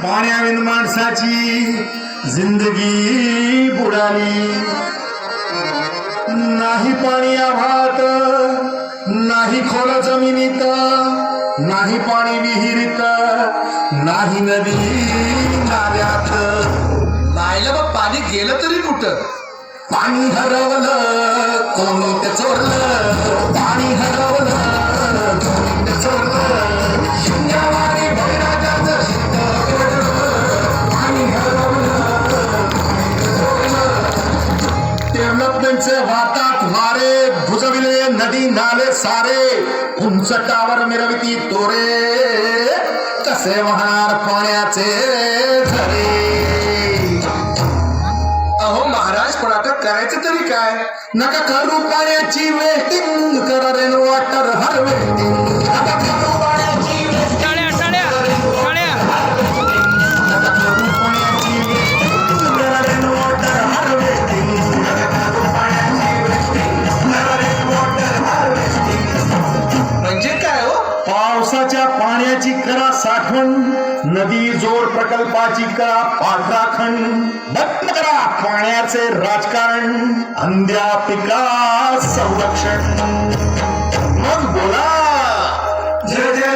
पाण्याविन माणसाची जिंदगी बुडाली. नाही पाणी आभाळात, नाही खोल जमिनीत, नाही पाणी विहिरीत, नाही नदी नाल्यात. नाहीला बघ पाणी गेलं तरी कुठं. पाणी हरवलं कोणी ते चोरलं, पाणी हरवलं कोणी ते चोरलं. शून्यवाणी बळीराजाचं शेत तोडलं, पाणी हरवलं कोणी ते चोरलं. डेव्हलपमेंटचे वाटात वारे, भुजविले नदी नाले सारे, उंच टावर मिरविती तोरे, कसे वाहणार पाण्याचे झरे. अहो महाराज, पण आता करायचं तरी काय. नका करू पाण्याची वेटिंग, करा रेन वॉटर हार्वेस्टिंग. नका करू पाण्याची वेस्टिंग, टाळ्या टाळ्या टाळ्या. नका करू पाण्याची वेस्टिंग, करा रेन वॉटर हार्वेस्टिंग. नका करू पाण्याची वेस्टिंग, करा रेन वॉटर हार्वेस्टिंग. म्हणजे काय हो. पावसाच्या पाण्याची करा साठवण, नदी जोड प्रकल्पाची करा पाठराखण. बंद करा पाण्याचे राजकारण, अंध्या पिका संरक्षण. मग बोला जय जय